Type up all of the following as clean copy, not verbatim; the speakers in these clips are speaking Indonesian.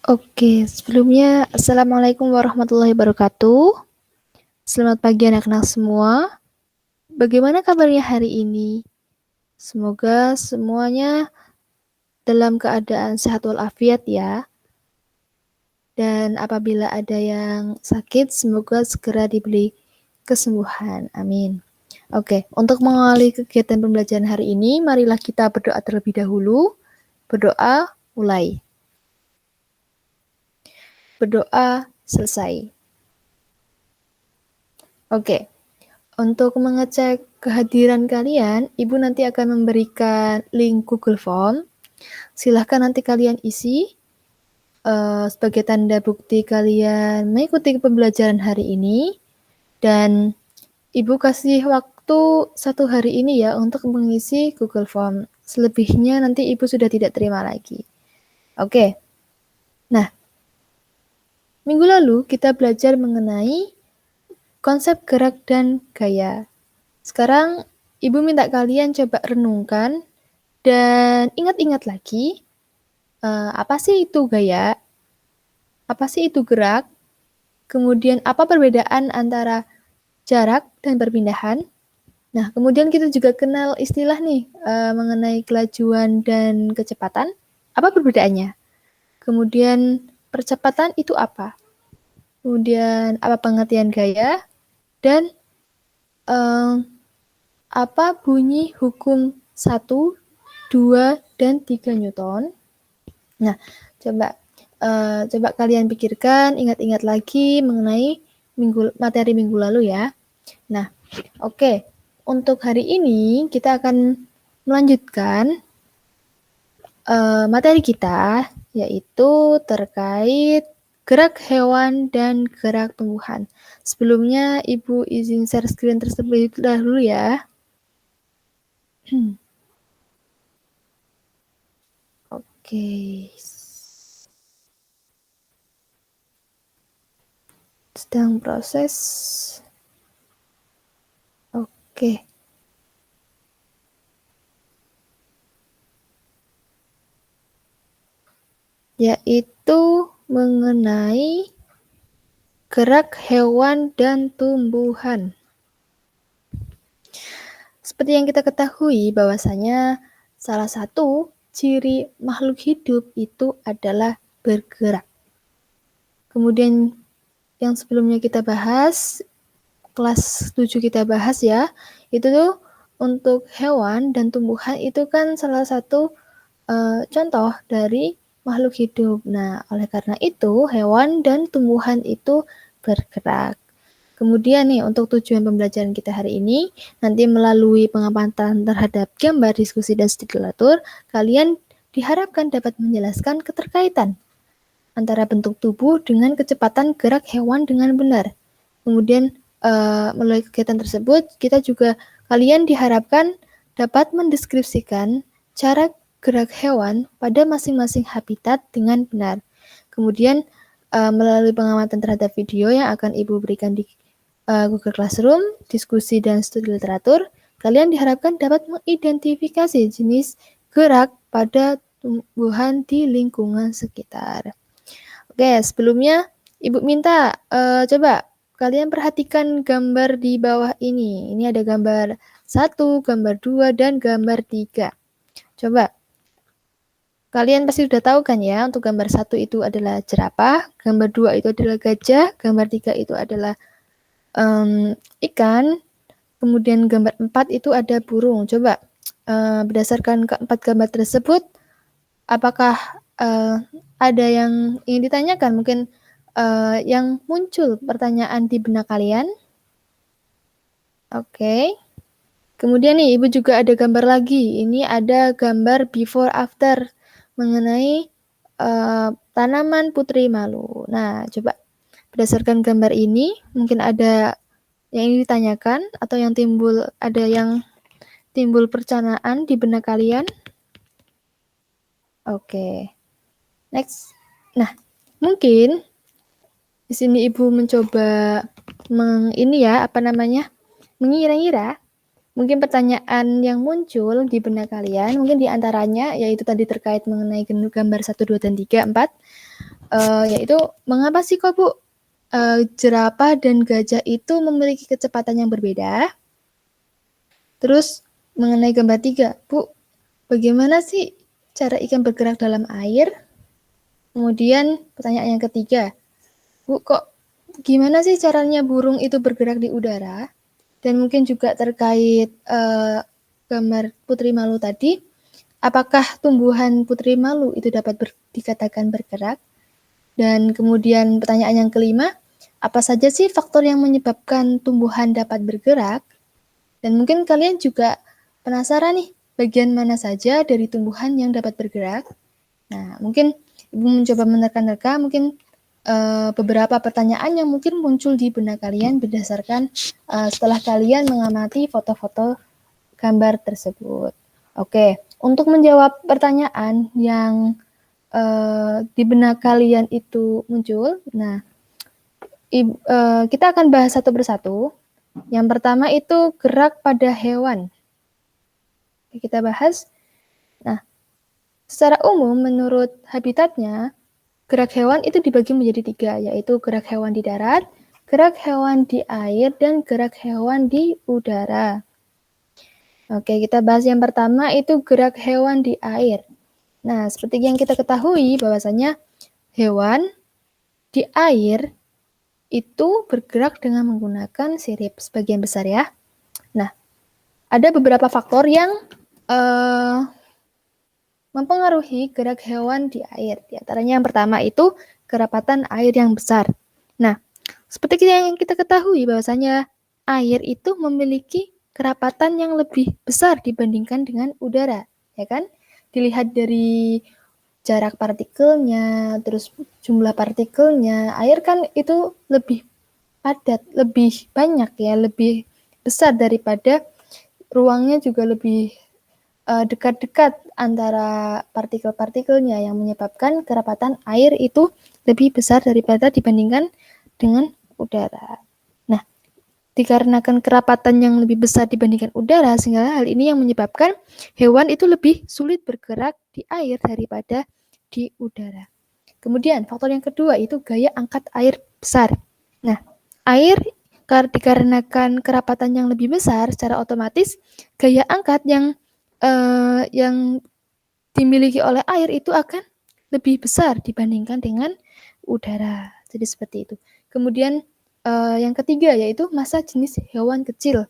Oke, sebelumnya Assalamualaikum warahmatullahi wabarakatuh. Selamat pagi anak-anak semua. Bagaimana kabarnya hari ini? Semoga semuanya dalam keadaan sehat walafiat ya. Dan apabila ada yang sakit, semoga segera diberi kesembuhan. Amin. Oke, untuk mengawali kegiatan pembelajaran hari ini, marilah kita berdoa terlebih dahulu. Berdoa, mulai. Berdoa, selesai. Oke. Untuk mengecek kehadiran kalian, Ibu nanti akan memberikan link Google Form. Silahkan nanti kalian isi sebagai tanda bukti kalian mengikuti pembelajaran hari ini. Dan Ibu kasih waktu 1 hari ini ya untuk mengisi Google Form. Selebihnya nanti Ibu sudah tidak terima lagi. Oke. Nah, minggu lalu kita belajar mengenai konsep gerak dan gaya. Sekarang Ibu minta kalian coba renungkan dan ingat-ingat lagi, apa sih itu gaya? Apa sih itu gerak? Kemudian apa perbedaan antara jarak dan perpindahan? Nah, kemudian kita juga kenal istilah nih, mengenai kelajuan dan kecepatan. Apa perbedaannya? Kemudian percepatan itu apa? Kemudian apa pengertian gaya? Dan apa bunyi hukum 1, 2, dan 3 Newton? Nah, coba kalian pikirkan, ingat-ingat lagi mengenai materi minggu lalu ya. Nah, oke. Untuk hari ini kita akan melanjutkan materi kita, yaitu terkait gerak hewan dan gerak tumbuhan. Sebelumnya Ibu izin share screen terlebih dahulu ya. Oke. Sedang proses. Oke. Yaitu mengenai gerak hewan dan tumbuhan. Seperti yang kita ketahui bahwasanya salah satu ciri makhluk hidup itu adalah bergerak. Kemudian yang sebelumnya kita bahas, kelas 7 kita bahas ya, itu tuh untuk hewan dan tumbuhan itu kan salah satu contoh dari makhluk hidup. Nah, oleh karena itu hewan dan tumbuhan itu bergerak. Kemudian nih untuk tujuan pembelajaran kita hari ini, nanti melalui pengamatan terhadap gambar, diskusi, dan studi literatur, kalian diharapkan dapat menjelaskan keterkaitan antara bentuk tubuh dengan kecepatan gerak hewan dengan benar. Kemudian melalui kegiatan tersebut, kalian diharapkan dapat mendeskripsikan cara gerak hewan pada masing-masing habitat dengan benar. Kemudian melalui pengamatan terhadap video yang akan Ibu berikan di Google Classroom, diskusi dan studi literatur, kalian diharapkan dapat mengidentifikasi jenis gerak pada tumbuhan di lingkungan sekitar. Oke, sebelumnya Ibu minta coba kalian perhatikan gambar di bawah ini. Ini ada gambar 1, gambar 2, dan gambar 3. Coba kalian pasti sudah tahu kan ya, untuk gambar 1 itu adalah jerapah, gambar 2 itu adalah gajah, gambar 3 itu adalah ikan, kemudian gambar 4 itu ada burung. Coba berdasarkan keempat gambar tersebut, apakah ada yang ingin ditanyakan? Mungkin yang muncul pertanyaan di benak kalian? Oke. Kemudian nih, Ibu juga ada gambar lagi. Ini ada gambar before after mengenai tanaman putri malu. Nah, coba berdasarkan gambar ini, mungkin ada yang ingin ditanyakan atau yang timbul perencanaan di benak kalian? Oke. Next. Nah, mungkin di sini Ibu mencoba mengira-ngira. Mungkin pertanyaan yang muncul di benak kalian, mungkin di antaranya yaitu tadi terkait mengenai gambar 1, 2, dan 3, 4. yaitu mengapa sih kok Bu jerapah dan gajah itu memiliki kecepatan yang berbeda? Terus mengenai gambar 3, Bu, bagaimana sih cara ikan bergerak dalam air? Kemudian pertanyaan yang ketiga, Bu, kok gimana sih caranya burung itu bergerak di udara? Dan mungkin juga terkait gambar putri malu tadi, apakah tumbuhan putri malu itu dapat dikatakan bergerak? Dan kemudian pertanyaan yang kelima, apa saja sih faktor yang menyebabkan tumbuhan dapat bergerak? Dan mungkin kalian juga penasaran nih, bagian mana saja dari tumbuhan yang dapat bergerak? Nah, mungkin Ibu mencoba menerka-nerka mungkin beberapa pertanyaan yang mungkin muncul di benak kalian berdasarkan setelah kalian mengamati foto-foto gambar tersebut. Oke, untuk menjawab pertanyaan yang di benak kalian itu muncul, nah kita akan bahas satu persatu. Yang pertama itu gerak pada hewan. Kita bahas. Nah, secara umum menurut habitatnya, gerak hewan itu dibagi menjadi 3, yaitu gerak hewan di darat, gerak hewan di air, dan gerak hewan di udara. Oke, kita bahas yang pertama itu gerak hewan di air. Nah, seperti yang kita ketahui bahwasanya hewan di air itu bergerak dengan menggunakan sirip sebagian besar ya. Nah, ada beberapa faktor yang mempengaruhi gerak hewan di air. Di antaranya yang pertama itu kerapatan air yang besar. Nah, seperti yang kita ketahui bahwasanya air itu memiliki kerapatan yang lebih besar dibandingkan dengan udara, ya kan? Dilihat dari jarak partikelnya, terus jumlah partikelnya, air kan itu lebih padat, lebih banyak ya, lebih besar daripada ruangnya juga lebih dekat-dekat antara partikel-partikelnya yang menyebabkan kerapatan air itu lebih besar daripada dibandingkan dengan udara. Nah, dikarenakan kerapatan yang lebih besar dibandingkan udara, sehingga hal ini yang menyebabkan hewan itu lebih sulit bergerak di air daripada di udara. Kemudian faktor yang kedua itu gaya angkat air besar. Nah, air dikarenakan kerapatan yang lebih besar, secara otomatis gaya angkat yang dimiliki oleh air itu akan lebih besar dibandingkan dengan udara. Jadi seperti itu. Kemudian yang ketiga yaitu massa jenis hewan kecil.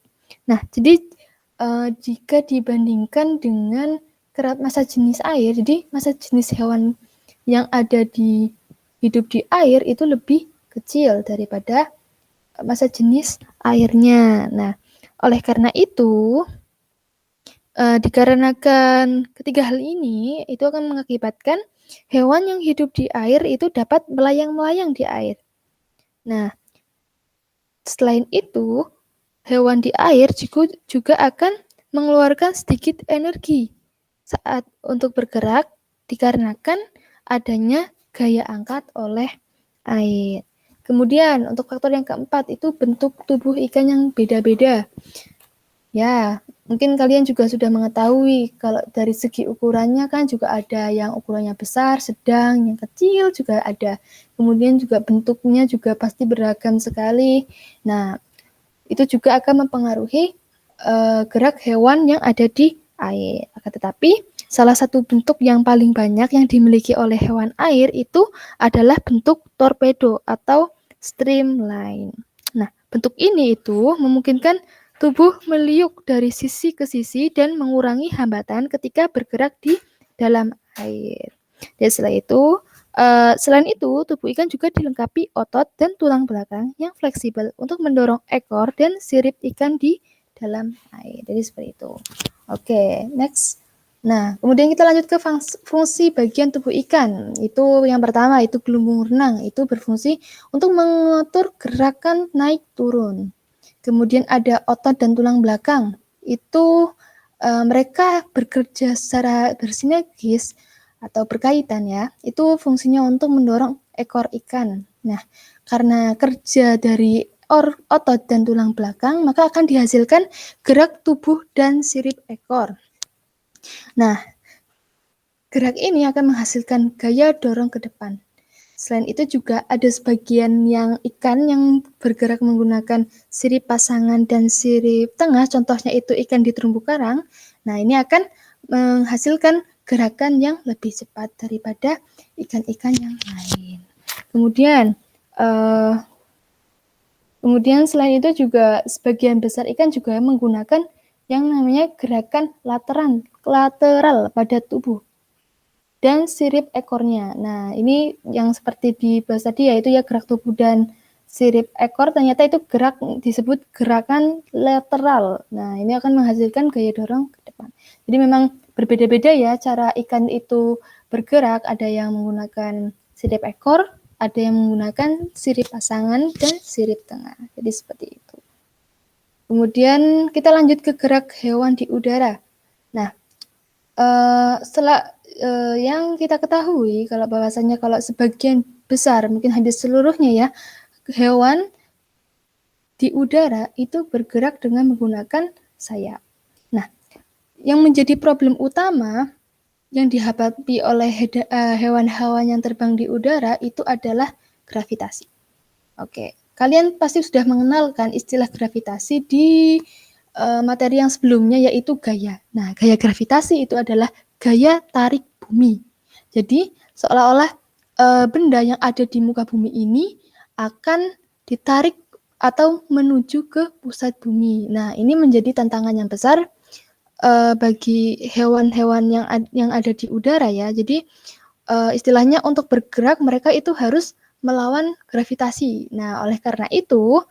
Nah, jadi jika dibandingkan dengan massa jenis air, jadi massa jenis hewan yang ada di hidup di air itu lebih kecil daripada massa jenis airnya. Nah, oleh karena itu dikarenakan ketiga hal ini itu akan mengakibatkan hewan yang hidup di air itu dapat melayang-melayang di air. Nah, selain itu, hewan di air juga akan mengeluarkan sedikit energi saat untuk bergerak dikarenakan adanya gaya angkat oleh air. Kemudian untuk faktor yang keempat itu bentuk tubuh ikan yang beda-beda. Ya, mungkin kalian juga sudah mengetahui kalau dari segi ukurannya kan juga ada yang ukurannya besar, sedang, yang kecil juga ada. Kemudian juga bentuknya juga pasti beragam sekali. Nah, itu juga akan mempengaruhi gerak hewan yang ada di air. Akan tetapi, salah satu bentuk yang paling banyak yang dimiliki oleh hewan air itu adalah bentuk torpedo atau streamline. Nah, bentuk ini itu memungkinkan tubuh meliuk dari sisi ke sisi dan mengurangi hambatan ketika bergerak di dalam air. Dan selain itu, tubuh ikan juga dilengkapi otot dan tulang belakang yang fleksibel untuk mendorong ekor dan sirip ikan di dalam air. Jadi seperti itu. Oke, next. Nah, kemudian kita lanjut ke fungsi bagian tubuh ikan. Itu yang pertama, itu gelembung renang. Itu berfungsi untuk mengatur gerakan naik turun. Kemudian ada otot dan tulang belakang. Itu mereka bekerja secara bersinergis atau berkaitan ya. Itu fungsinya untuk mendorong ekor ikan. Nah, karena kerja dari otot dan tulang belakang, maka akan dihasilkan gerak tubuh dan sirip ekor. Nah, gerak ini akan menghasilkan gaya dorong ke depan. Selain itu juga ada sebagian yang ikan yang bergerak menggunakan sirip pasangan dan sirip tengah, contohnya itu ikan di terumbu karang. Nah, ini akan menghasilkan gerakan yang lebih cepat daripada ikan-ikan yang lain. Kemudian selain itu juga sebagian besar ikan juga menggunakan yang namanya gerakan lateral pada tubuh dan sirip ekornya. Nah, ini yang seperti dibahas tadi yaitu ya gerak tubuh dan sirip ekor, ternyata itu disebut gerakan lateral. Nah, ini akan menghasilkan gaya dorong ke depan. Jadi memang berbeda-beda ya cara ikan itu bergerak, ada yang menggunakan sirip ekor, ada yang menggunakan sirip pasangan dan sirip tengah. Jadi seperti itu. Kemudian kita lanjut ke gerak hewan di udara. Nah, setelah yang kita ketahui kalau bahwasanya kalau sebagian besar, mungkin hampir seluruhnya ya, hewan di udara itu bergerak dengan menggunakan sayap. Nah, yang menjadi problem utama yang dihadapi oleh hewan-hewan yang terbang di udara itu adalah gravitasi. Oke, kalian pasti sudah mengenalkan istilah gravitasi di materi yang sebelumnya, yaitu gaya. Nah, gaya gravitasi itu adalah gaya tarik bumi. Jadi, seolah-olah benda yang ada di muka bumi ini akan ditarik atau menuju ke pusat bumi. Nah, ini menjadi tantangan yang besar bagi hewan-hewan yang ada di udara ya. Jadi, istilahnya untuk bergerak mereka itu harus melawan gravitasi. Nah, oleh karena itu,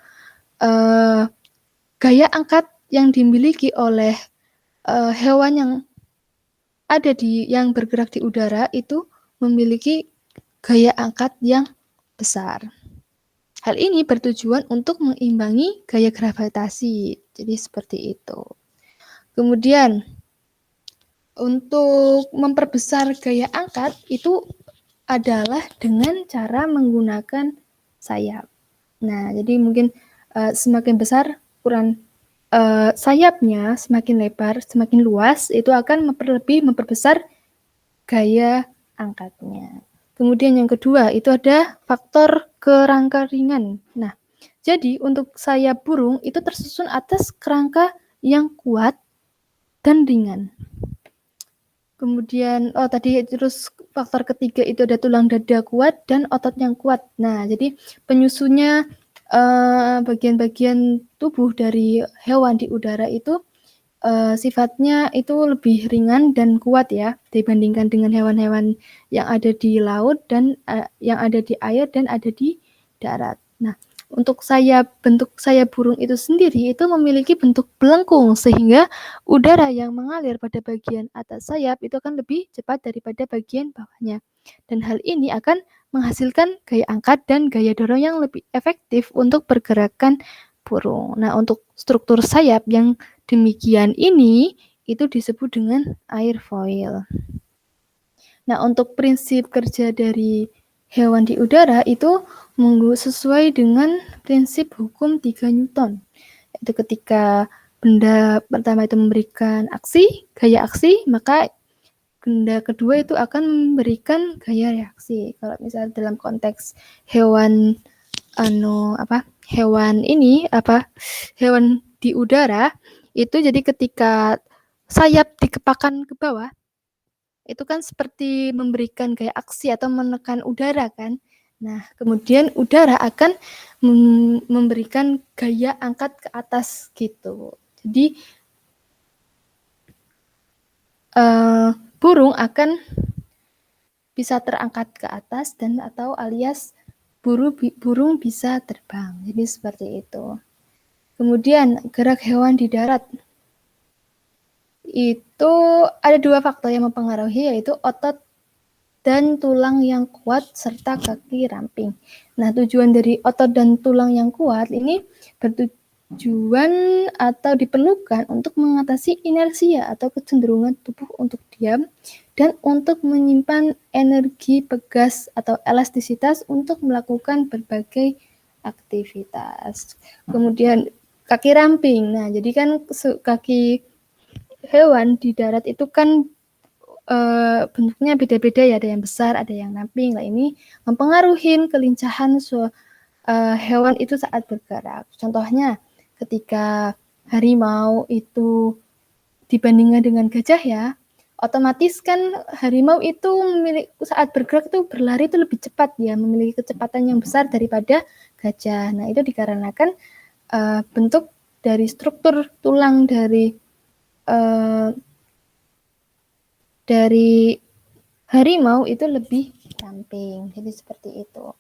gaya angkat yang dimiliki oleh hewan yang bergerak di udara itu memiliki gaya angkat yang besar. Hal ini bertujuan untuk mengimbangi gaya gravitasi. Jadi seperti itu. Kemudian untuk memperbesar gaya angkat itu adalah dengan cara menggunakan sayap. Nah, jadi mungkin semakin besar ukuran sayapnya, semakin lebar, semakin luas, itu akan memperbesar gaya angkatnya. Kemudian yang kedua, itu ada faktor kerangka ringan. Nah, jadi untuk sayap burung itu tersusun atas kerangka yang kuat dan ringan. Kemudian, tadi terus faktor ketiga itu ada tulang dada kuat dan otot yang kuat. Nah, jadi penyusunnya bagian-bagian tubuh dari hewan di udara itu sifatnya itu lebih ringan dan kuat ya dibandingkan dengan hewan-hewan yang ada di laut dan yang ada di air dan ada di darat. Nah, untuk bentuk sayap burung itu sendiri itu memiliki bentuk belengkung sehingga udara yang mengalir pada bagian atas sayap itu akan lebih cepat daripada bagian bawahnya. Dan hal ini akan menghasilkan gaya angkat dan gaya dorong yang lebih efektif untuk pergerakan burung. Nah, untuk struktur sayap yang demikian ini itu disebut dengan airfoil. Nah, untuk prinsip kerja dari hewan di udara itu sesuai dengan prinsip hukum 3 Newton. Itu ketika benda pertama itu memberikan gaya aksi, maka benda kedua itu akan memberikan gaya reaksi. Kalau misalnya dalam konteks hewan hewan di udara itu, jadi ketika sayap dikepakkan ke bawah itu kan seperti memberikan gaya aksi atau menekan udara kan. Nah, kemudian udara akan memberikan gaya angkat ke atas gitu. Jadi burung akan bisa terangkat ke atas dan atau alias burung bisa terbang. Jadi seperti itu. Kemudian gerak hewan di darat. Itu ada 2 faktor yang mempengaruhi, yaitu otot dan tulang yang kuat serta kaki ramping. Nah, tujuan dari otot dan tulang yang kuat ini bertujuan atau diperlukan untuk mengatasi inersia atau kecenderungan tubuh untuk diam dan untuk menyimpan energi pegas atau elastisitas untuk melakukan berbagai aktivitas. Kemudian kaki ramping. Nah, jadi kan kaki hewan di darat itu kan bentuknya beda-beda ya, ada yang besar, ada yang ramping. Nah, ini mempengaruhi kelincahan hewan itu saat bergerak. Contohnya, ketika harimau itu dibandingkan dengan gajah ya, otomatis kan harimau itu saat bergerak itu berlari itu lebih cepat ya, memiliki kecepatan yang besar daripada gajah. Nah, itu dikarenakan bentuk dari struktur tulang dari harimau itu lebih ramping. Jadi seperti itu.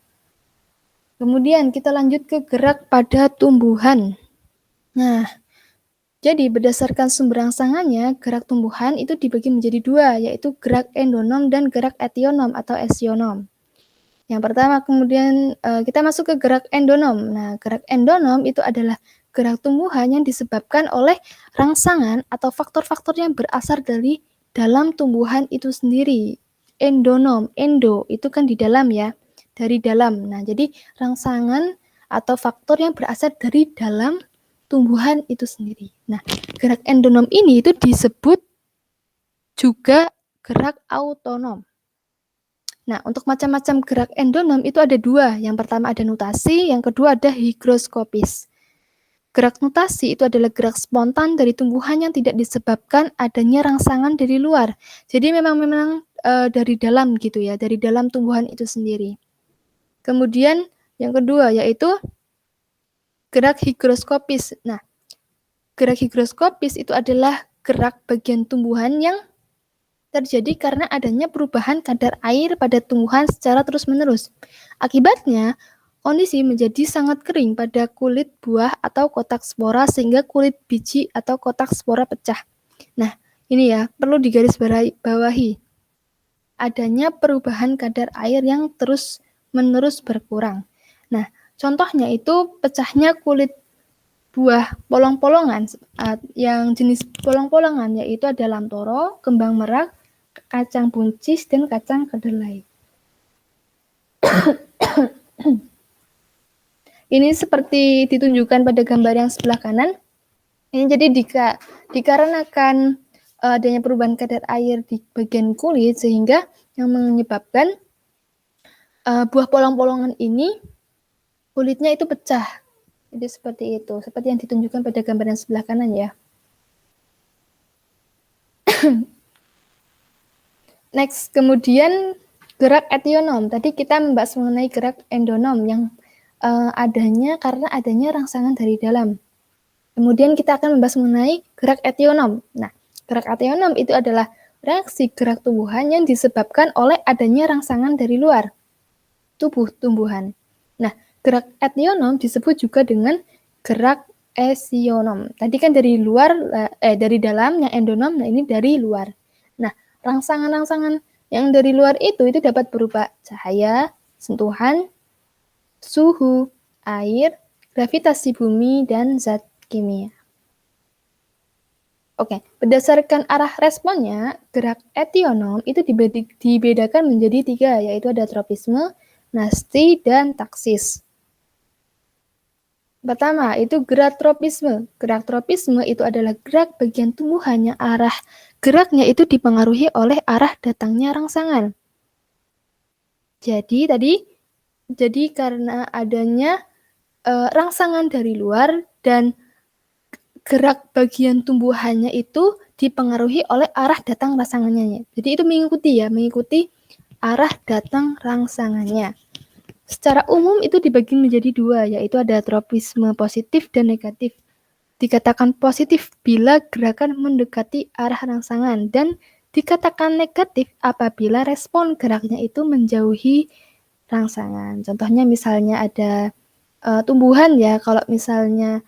Kemudian kita lanjut ke gerak pada tumbuhan. Nah, jadi berdasarkan sumber rangsangannya, gerak tumbuhan itu dibagi menjadi dua, yaitu gerak endonom dan gerak etionom atau esionom. Yang pertama, kemudian kita masuk ke gerak endonom. Nah, gerak endonom itu adalah gerak tumbuhan yang disebabkan oleh rangsangan atau faktor-faktor yang berasal dari dalam tumbuhan itu sendiri. Endonom, endo itu kan di dalam ya, dari dalam. Nah, jadi rangsangan atau faktor yang berasal dari dalam tumbuhan itu sendiri. Nah, gerak endonom ini itu disebut juga gerak autonom. Nah, untuk macam-macam gerak endonom itu ada dua. Yang pertama ada nutasi, yang kedua ada higroskopis. Gerak nutasi itu adalah gerak spontan dari tumbuhan yang tidak disebabkan adanya rangsangan dari luar. Jadi memang dari dalam gitu ya, dari dalam tumbuhan itu sendiri. Kemudian yang kedua yaitu gerak higroskopis. Nah, gerak higroskopis itu adalah gerak bagian tumbuhan yang terjadi karena adanya perubahan kadar air pada tumbuhan secara terus-menerus. Akibatnya, kondisi menjadi sangat kering pada kulit buah atau kotak spora sehingga kulit biji atau kotak spora pecah. Nah, ini ya, perlu digarisbawahi. Adanya perubahan kadar air yang terus-menerus berkurang. Nah, contohnya itu pecahnya kulit buah polong-polongan yang jenis polong-polongan yaitu ada lamtoro, kembang merak, kacang buncis, dan kacang kedelai. Ini seperti ditunjukkan pada gambar yang sebelah kanan. Ini jadi dikarenakan adanya perubahan kadar air di bagian kulit sehingga yang menyebabkan buah polong-polongan ini kulitnya itu pecah. Jadi seperti itu, seperti yang ditunjukkan pada gambar yang sebelah kanan ya. Next, kemudian gerak etionom. Tadi kita membahas mengenai gerak endonom yang adanya karena adanya rangsangan dari dalam. Kemudian kita akan membahas mengenai gerak etionom. Nah, gerak etionom itu adalah reaksi gerak tumbuhan yang disebabkan oleh adanya rangsangan dari luar tubuh tumbuhan. Nah, gerak etionom disebut juga dengan gerak esionom. Tadi kan dari luar, dari dalam yang endonom, nah ini dari luar. Nah, rangsangan-rangsangan yang dari luar itu dapat berupa cahaya, sentuhan, suhu, air, gravitasi bumi, dan zat kimia. Oke, berdasarkan arah responnya, gerak etionom itu dibedakan menjadi tiga, yaitu ada tropisme, nasti, dan taksis. Pertama, itu gerak tropisme. Gerak tropisme itu adalah gerak bagian tumbuhan yang arah geraknya itu dipengaruhi oleh arah datangnya rangsangan. Jadi karena adanya rangsangan dari luar dan gerak bagian tumbuhannya itu dipengaruhi oleh arah datang rangsangannya. Jadi itu mengikuti arah datang rangsangannya. Secara umum itu dibagi menjadi dua, yaitu ada tropisme positif dan negatif. Dikatakan positif bila gerakan mendekati arah rangsangan dan dikatakan negatif apabila respon geraknya itu menjauhi rangsangan. Contohnya misalnya ada tumbuhan ya, kalau misalnya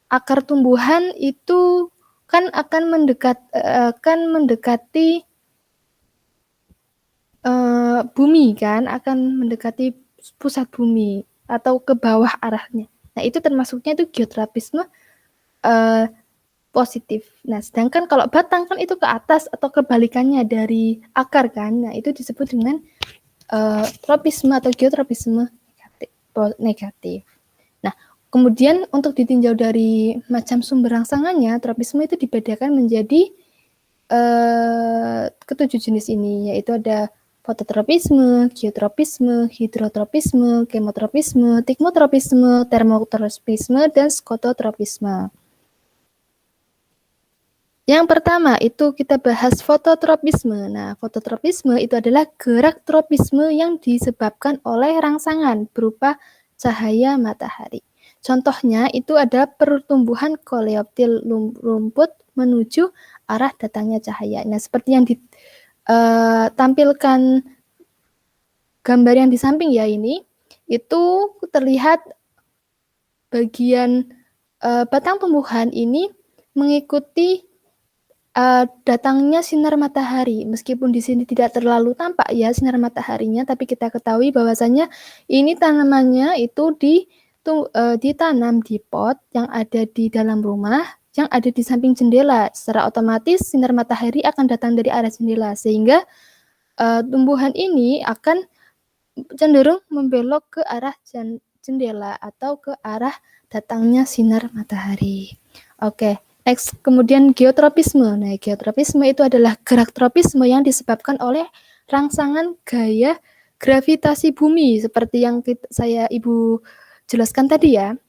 akar tumbuhan itu kan akan mendekati bumi kan, akan mendekati pusat bumi atau ke bawah arahnya. Nah, itu termasuknya itu geotropisme positif. Nah, sedangkan kalau batang kan itu ke atas atau kebalikannya dari akar kan. Nah, itu disebut dengan tropisme atau geotropisme negatif. Nah, kemudian untuk ditinjau dari macam sumber rangsangannya, tropisme itu dibedakan menjadi ketujuh jenis ini, yaitu ada fototropisme, geotropisme, hidrotropisme, kemotropisme, tikmotropisme, termotropisme, dan skototropisme. Yang pertama itu kita bahas fototropisme. Nah, fototropisme itu adalah gerak tropisme yang disebabkan oleh rangsangan berupa cahaya matahari. Contohnya itu ada pertumbuhan koleoptil rumput menuju arah datangnya cahaya. Nah, seperti yang ditampilkan gambar yang di samping ya ini, itu terlihat bagian batang tumbuhan ini mengikuti datangnya sinar matahari. Meskipun di sini tidak terlalu tampak ya sinar mataharinya, tapi kita ketahui bahwasannya ini tanamannya itu ditanam di pot yang ada di dalam rumah, yang ada di samping jendela. Secara otomatis sinar matahari akan datang dari arah jendela, sehingga tumbuhan ini akan cenderung membelok ke arah jendela atau ke arah datangnya sinar matahari. Oke. Next, kemudian geotropisme. Nah, geotropisme itu adalah gerak tropisme yang disebabkan oleh rangsangan gaya gravitasi bumi, seperti yang Ibu jelaskan tadi ya.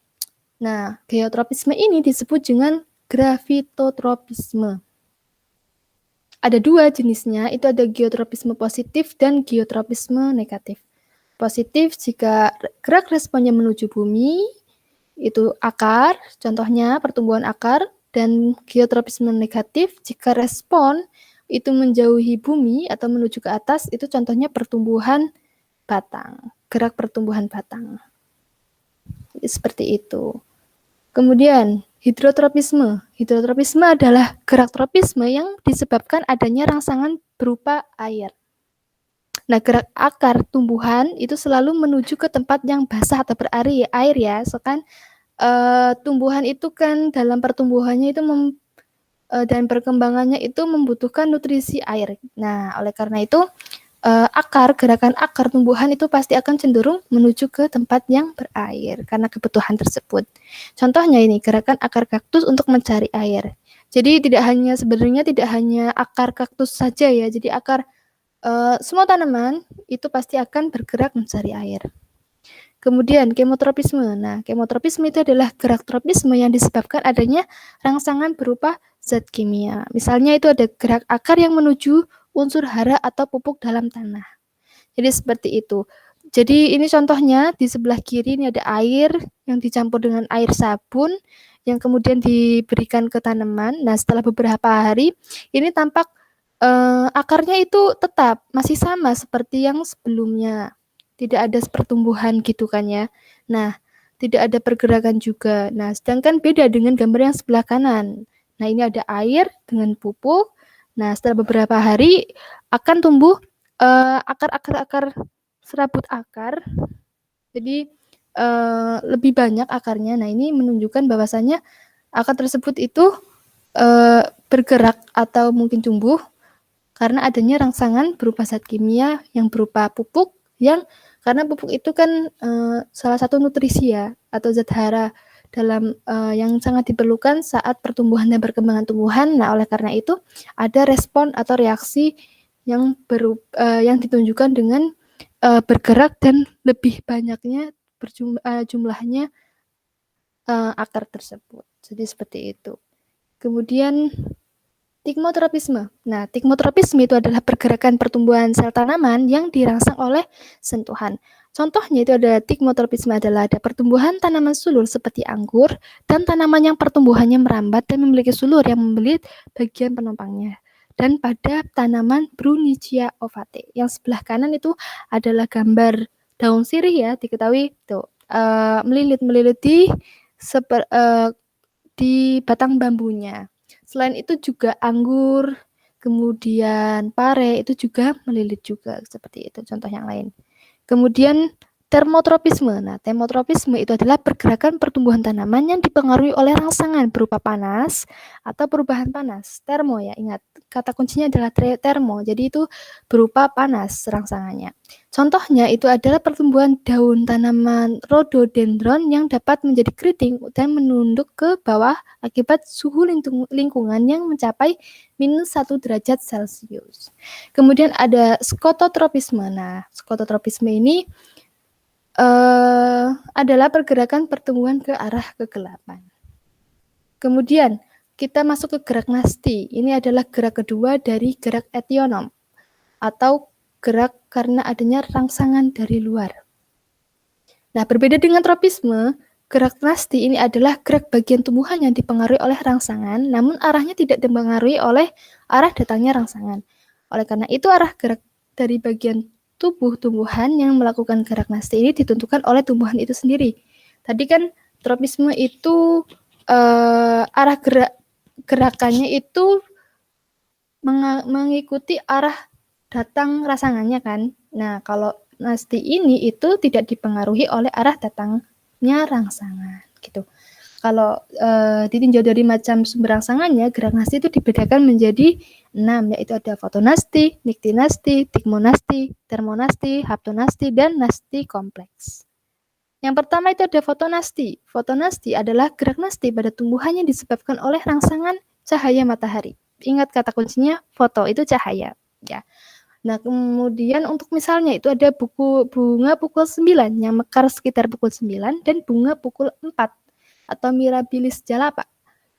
Nah, geotropisme ini disebut dengan gravitotropisme. Ada dua jenisnya, itu ada geotropisme positif dan geotropisme negatif. Positif jika gerak responnya menuju bumi, itu akar, contohnya pertumbuhan akar, dan geotropisme negatif jika respon itu menjauhi bumi atau menuju ke atas, itu contohnya pertumbuhan batang, gerak pertumbuhan batang. Seperti itu. Kemudian hidrotropisme. Hidrotropisme adalah gerak tropisme yang disebabkan adanya rangsangan berupa air. Nah, gerak akar tumbuhan itu selalu menuju ke tempat yang basah atau berair ya. Sekan tumbuhan itu kan dalam pertumbuhannya itu dan perkembangannya itu membutuhkan nutrisi air. Nah, oleh karena itu gerakan akar tumbuhan itu pasti akan cenderung menuju ke tempat yang berair karena kebutuhan tersebut. Contohnya ini gerakan akar kaktus untuk mencari air. Jadi sebenarnya tidak hanya akar kaktus saja ya. Jadi akar semua tanaman itu pasti akan bergerak mencari air. Kemudian kemotropisme. Nah, kemotropisme itu adalah gerak tropisme yang disebabkan adanya rangsangan berupa zat kimia. Misalnya itu ada gerak akar yang menuju unsur hara atau pupuk dalam tanah. Jadi seperti itu. Jadi ini contohnya di sebelah kiri ini ada air yang dicampur dengan air sabun yang kemudian diberikan ke tanaman. Nah, setelah beberapa hari ini tampak akarnya itu tetap masih sama seperti yang sebelumnya. Tidak ada pertumbuhan gitu kan ya. Nah, tidak ada pergerakan juga. Nah, sedangkan beda dengan gambar yang sebelah kanan. Nah, ini ada air dengan pupuk. Nah, setelah beberapa hari akan tumbuh akar serabut akar. Jadi lebih banyak akarnya. Nah, ini menunjukkan bahwasannya akar tersebut itu bergerak atau mungkin tumbuh karena adanya rangsangan berupa zat kimia yang berupa pupuk yang karena pupuk itu kan salah satu nutrisi ya atau zat hara dalam yang sangat diperlukan saat pertumbuhan dan perkembangan tumbuhan. Nah, oleh karena itu ada respon atau reaksi yang ditunjukkan dengan bergerak dan lebih banyaknya jumlahnya akar tersebut. Jadi seperti itu. Kemudian tikmotropisme. Nah, tikmotropisme itu adalah pergerakan pertumbuhan sel tanaman yang dirangsang oleh sentuhan. Contohnya itu ada tikmotropisme adalah ada pertumbuhan tanaman sulur seperti anggur dan tanaman yang pertumbuhannya merambat dan memiliki sulur yang membelit bagian penopangnya. Dan pada tanaman Brunicia ovate. Yang sebelah kanan itu adalah gambar daun sirih ya, diketahui tuh melilit di batang bambunya. Selain itu juga anggur, kemudian pare itu juga melilit juga seperti itu contoh yang lain. Kemudian termotropisme. Nah, termotropisme itu adalah pergerakan pertumbuhan tanaman yang dipengaruhi oleh rangsangan berupa panas atau perubahan panas. Termo ya, ingat. Kata kuncinya adalah termo. Jadi itu berupa panas rangsangannya. Contohnya itu adalah pertumbuhan daun tanaman rhododendron yang dapat menjadi keriting dan menunduk ke bawah akibat suhu lingkungan yang mencapai -1 derajat Celcius. Kemudian ada skototropisme. Nah, skototropisme ini adalah pergerakan pertumbuhan ke arah kegelapan. Kemudian kita masuk ke gerak nasti. Ini adalah gerak kedua dari gerak etionom atau gerak karena adanya rangsangan dari luar. Nah, berbeda dengan tropisme, gerak nasti ini adalah gerak bagian tumbuhan yang dipengaruhi oleh rangsangan, namun arahnya tidak dipengaruhi oleh arah datangnya rangsangan. Oleh karena itu, arah gerak dari bagian tubuh tumbuhan yang melakukan gerak nasti ini ditentukan oleh tumbuhan itu sendiri. Tadi kan tropisme itu arah gerakannya itu mengikuti arah datang rangsangannya kan. Nah, kalau nasti ini itu tidak dipengaruhi oleh arah datangnya rangsangan gitu. Kalau ditinjau dari macam sumber rangsangannya, gerak nasti itu dibedakan menjadi 6, yaitu ada fotonasti, niktinasti, tigmonasti, termonasti, haptonasti, dan nasti kompleks. Yang pertama itu ada fotonasti. Fotonasti adalah gerak nasti pada tumbuhan yang disebabkan oleh rangsangan cahaya matahari. Ingat kata kuncinya, foto itu cahaya. Ya. Nah, kemudian untuk misalnya itu ada bunga pukul 9 yang mekar sekitar pukul 9 dan bunga pukul 4 atau Mirabilis jalapa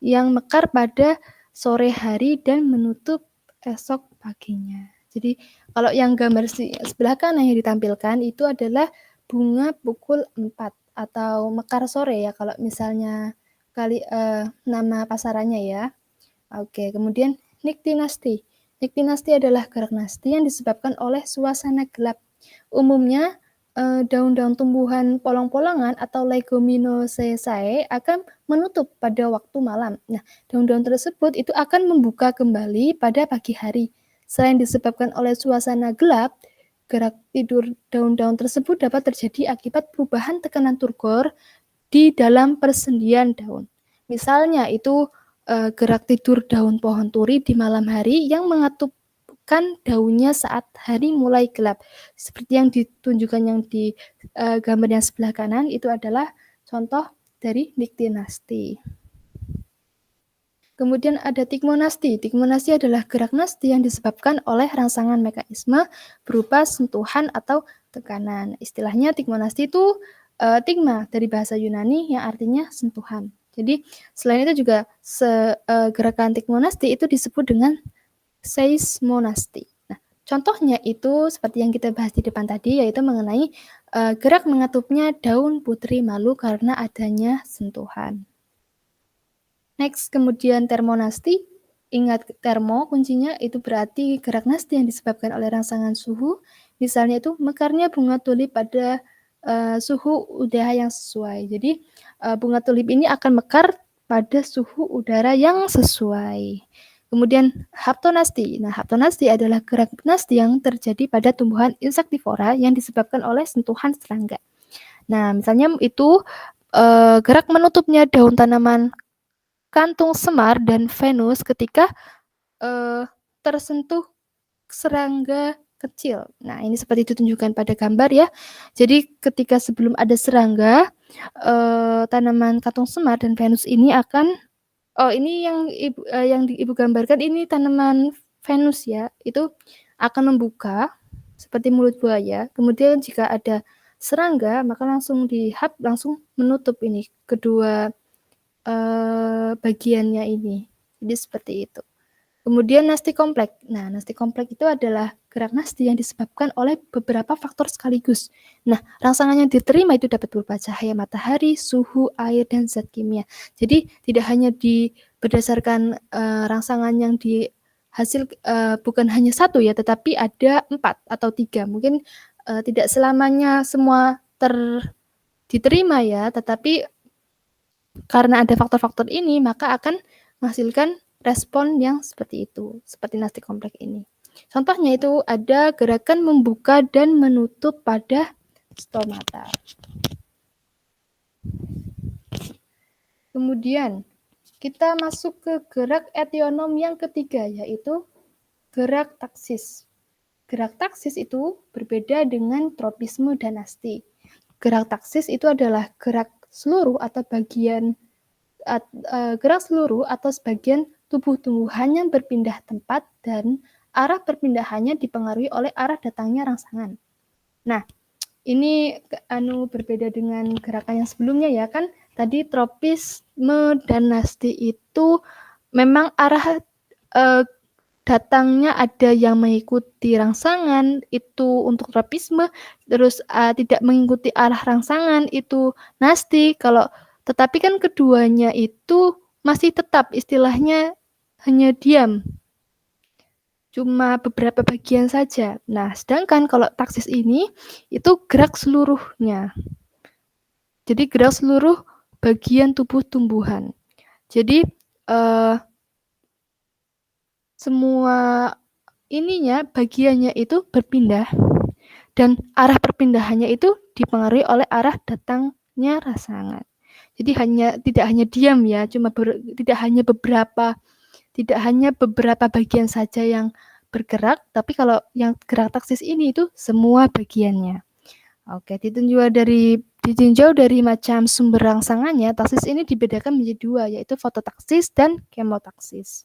yang mekar pada sore hari dan menutup esok paginya. Jadi kalau yang gambar sebelah kanan yang ditampilkan itu adalah bunga pukul 4 atau mekar sore ya kalau misalnya nama pasarannya ya. Oke, kemudian niktinasti. Niktinasti adalah gerak nasti yang disebabkan oleh suasana gelap. Umumnya daun-daun tumbuhan polong-polongan atau Leguminosae akan menutup pada waktu malam. Nah, daun-daun tersebut itu akan membuka kembali pada pagi hari. Selain disebabkan oleh suasana gelap, gerak tidur daun-daun tersebut dapat terjadi akibat perubahan tekanan turgor di dalam persendian daun. Misalnya itu gerak tidur daun pohon turi di malam hari yang mengatupkan daunnya saat hari mulai gelap. Seperti yang ditunjukkan yang di gambar yang sebelah kanan itu adalah contoh dari niktinasti. Kemudian ada tigmonasti. Tigmonasti adalah gerak nasti yang disebabkan oleh rangsangan mekanisme berupa sentuhan atau tekanan. Istilahnya tigmonasti itu tigma dari bahasa Yunani yang artinya sentuhan. Jadi selain itu juga gerakan tigmonasti itu disebut dengan seismonasti. Nah, contohnya itu seperti yang kita bahas di depan tadi, yaitu mengenai gerak mengatupnya daun putri malu karena adanya sentuhan. Next, kemudian termonasti. Ingat termo kuncinya itu berarti gerak nasti yang disebabkan oleh rangsangan suhu. Misalnya itu mekarnya bunga tulip pada suhu udara yang sesuai. Jadi bunga tulip ini akan mekar pada suhu udara yang sesuai. Kemudian haptonasti. Nah, haptonasti adalah gerak nasti yang terjadi pada tumbuhan insektivora yang disebabkan oleh sentuhan serangga. Nah, misalnya itu gerak menutupnya daun tanaman kantung semar dan Venus ketika tersentuh serangga kecil. Nah, ini seperti ditunjukkan pada gambar ya. Jadi ketika sebelum ada serangga, tanaman kantung semar dan Venus ini akan ini yang Ibu gambarkan ini tanaman Venus ya, itu akan membuka seperti mulut buaya. Kemudian jika ada serangga, maka langsung langsung menutup ini kedua bagiannya ini. Jadi seperti itu. Kemudian nasti kompleks. Nah, nasti kompleks itu adalah gerak nasti yang disebabkan oleh beberapa faktor sekaligus. Nah, rangsangan yang diterima itu dapat berupa cahaya matahari, suhu, air, dan zat kimia. Jadi tidak hanya berdasarkan rangsangan yang dihasil bukan hanya satu ya, tetapi ada 4 atau 3. Mungkin tidak selamanya semua diterima ya, tetapi karena ada faktor-faktor ini maka akan menghasilkan respon yang seperti itu, seperti nasti kompleks ini. Contohnya itu ada gerakan membuka dan menutup pada stomata. Kemudian kita masuk ke gerak etionom yang ketiga, yaitu gerak taksis. Gerak taksis itu berbeda dengan tropisme dan nasti. Gerak taksis itu adalah gerak seluruh atau sebagian tubuh tumbuhan yang berpindah tempat dan arah perpindahannya dipengaruhi oleh arah datangnya rangsangan. Nah, ini berbeda dengan gerakan yang sebelumnya ya kan. Tadi tropisme dan nasti itu memang arah datangnya ada yang mengikuti rangsangan itu untuk tropisme, terus tidak mengikuti arah rangsangan itu nasti. Tetapi kan keduanya itu masih tetap istilahnya hanya diam, cuma beberapa bagian saja. Nah, sedangkan kalau taksis ini itu gerak seluruhnya. Jadi gerak seluruh bagian tubuh tumbuhan. Jadi semua bagiannya itu berpindah dan arah perpindahannya itu dipengaruhi oleh arah datangnya rangsangan. Jadi tidak hanya diam ya, tidak hanya beberapa bagian saja yang bergerak, tapi kalau yang gerak taksis ini itu semua bagiannya. Oke, ditinjau dari macam sumber rangsangannya, taksis ini dibedakan menjadi dua, yaitu fototaksis dan kemotaksis.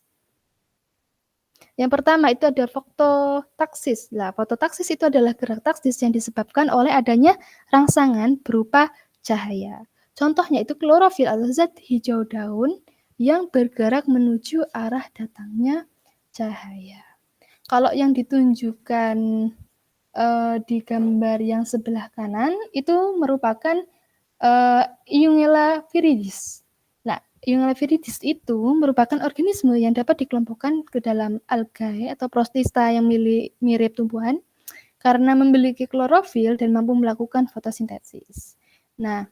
Yang pertama itu ada fototaksis. Nah, fototaksis itu adalah gerak taksis yang disebabkan oleh adanya rangsangan berupa cahaya. Contohnya itu klorofil atau zat hijau daun yang bergerak menuju arah datangnya cahaya. Kalau yang ditunjukkan di gambar yang sebelah kanan itu merupakan Iungella viridis. Nah, Iungella viridis itu merupakan organisme yang dapat dikelompokkan ke dalam algae atau protista yang mirip tumbuhan karena memiliki klorofil dan mampu melakukan fotosintesis. Nah,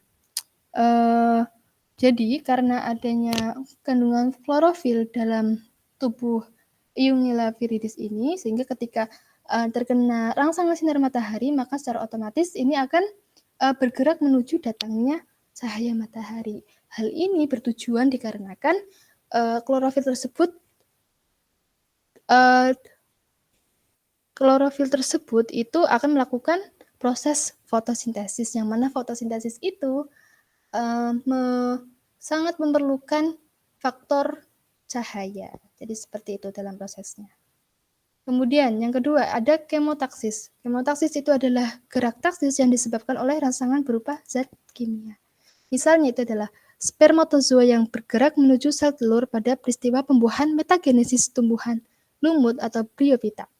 jadi karena adanya kandungan klorofil dalam tubuh Iungella viridis ini, sehingga ketika terkena rangsangan sinar matahari, maka secara otomatis ini akan bergerak menuju datangnya cahaya matahari. Hal ini bertujuan dikarenakan klorofil tersebut itu akan melakukan proses fotosintesis, yang mana fotosintesis itu sangat memerlukan faktor cahaya. Jadi seperti itu dalam prosesnya. Kemudian yang kedua ada kemotaksis. Kemotaksis itu adalah gerak taksis yang disebabkan oleh rangsangan berupa zat kimia. Misalnya itu adalah spermatozoa yang bergerak menuju sel telur pada peristiwa pembuahan metagenesis tumbuhan lumut atau bryophyta.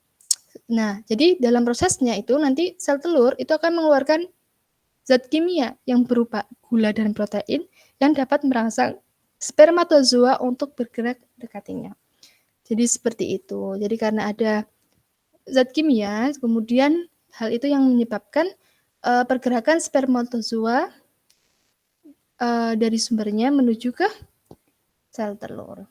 Nah, jadi dalam prosesnya itu nanti sel telur itu akan mengeluarkan zat kimia yang berupa gula dan protein yang dapat merangsang spermatozoa untuk bergerak dekatinya. Jadi seperti itu. Jadi karena ada zat kimia, kemudian hal itu yang menyebabkan pergerakan spermatozoa dari sumbernya menuju ke sel telur.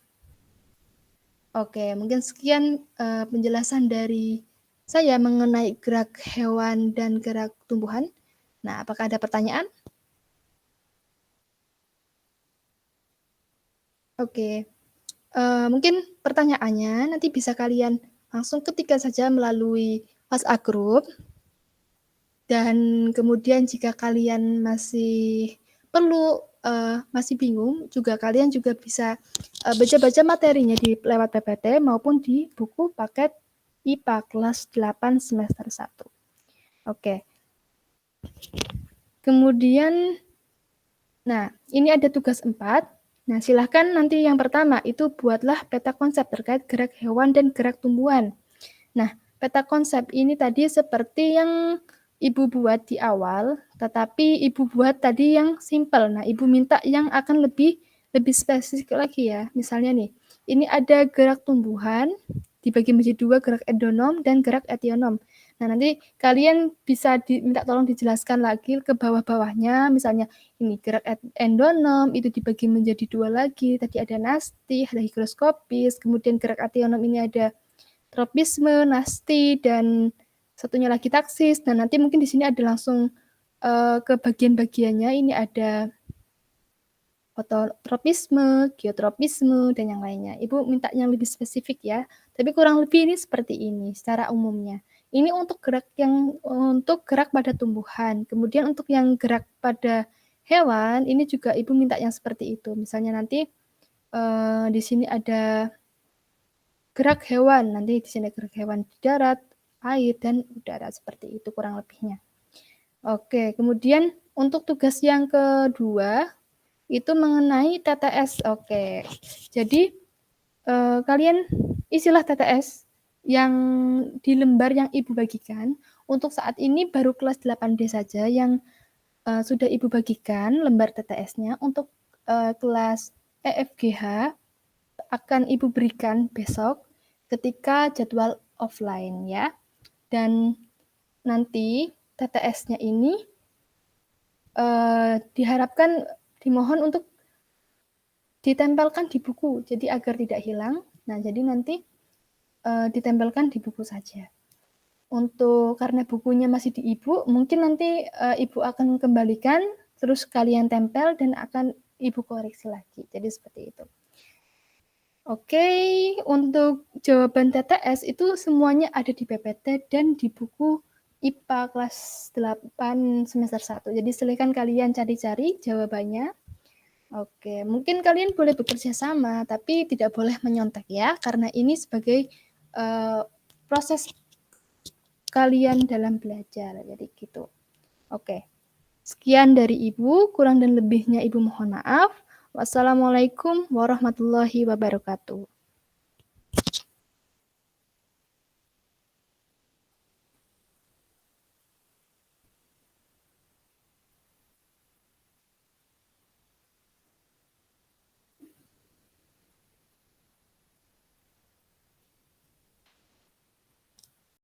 Oke, mungkin sekian penjelasan dari saya mengenai gerak hewan dan gerak tumbuhan. Nah, apakah ada pertanyaan? Oke. Mungkin pertanyaannya nanti bisa kalian langsung ketikkan saja melalui WhatsApp group. Dan kemudian jika kalian masih bingung, kalian juga bisa baca-baca materinya lewat PPT maupun di buku paket IPA kelas 8 semester 1. Oke. Kemudian, nah ini ada tugas 4. Nah, silahkan nanti yang pertama itu buatlah peta konsep terkait gerak hewan dan gerak tumbuhan. Nah, peta konsep ini tadi seperti yang Ibu buat di awal, tetapi Ibu buat tadi yang simple. Nah, Ibu minta yang akan lebih spesifik lagi ya. Misalnya nih, ini ada gerak tumbuhan, dibagi menjadi dua, gerak endonom dan gerak etionom. Nah, nanti kalian bisa minta tolong dijelaskan lagi ke bawah-bawahnya, misalnya ini gerak endonom itu dibagi menjadi dua lagi, tadi ada nasti, ada higroskopis, kemudian gerak etionom ini ada tropisme, nasti, dan satunya lagi taksis. Nah, nanti mungkin di sini ada langsung ke bagian-bagiannya ini ada fototropisme, geotropisme, dan yang lainnya. Ibu minta yang lebih spesifik ya, tapi kurang lebih ini seperti ini secara umumnya. Ini untuk gerak pada tumbuhan. Kemudian untuk yang gerak pada hewan, ini juga Ibu minta yang seperti itu. Misalnya nanti di sini ada gerak hewan, nanti di sini gerak hewan di darat, air, dan udara, seperti itu kurang lebihnya. Oke, kemudian untuk tugas yang kedua, itu mengenai TTS. Oke, jadi kalian isilah TTS yang di lembar yang Ibu bagikan. Untuk saat ini baru kelas 8D saja yang sudah Ibu bagikan lembar TTS-nya. Untuk kelas EFGH akan Ibu berikan besok ketika jadwal offline ya. Dan nanti TTS-nya ini diharapkan dimohon untuk ditempelkan di buku, jadi agar tidak hilang. Nah, jadi nanti ditempelkan di buku saja. Untuk karena bukunya masih di Ibu, mungkin nanti Ibu akan kembalikan, terus kalian tempel dan akan Ibu koreksi lagi. Jadi seperti itu. Oke, untuk jawaban TTS itu semuanya ada di PPT dan di buku IPA kelas 8 semester 1. Jadi silakan kalian cari-cari jawabannya. Oke, mungkin kalian boleh bekerja sama, tapi tidak boleh menyontek ya, karena ini sebagai proses kalian dalam belajar. Jadi gitu. Oke, sekian dari Ibu, kurang dan lebihnya Ibu mohon maaf. Wassalamualaikum warahmatullahi wabarakatuh.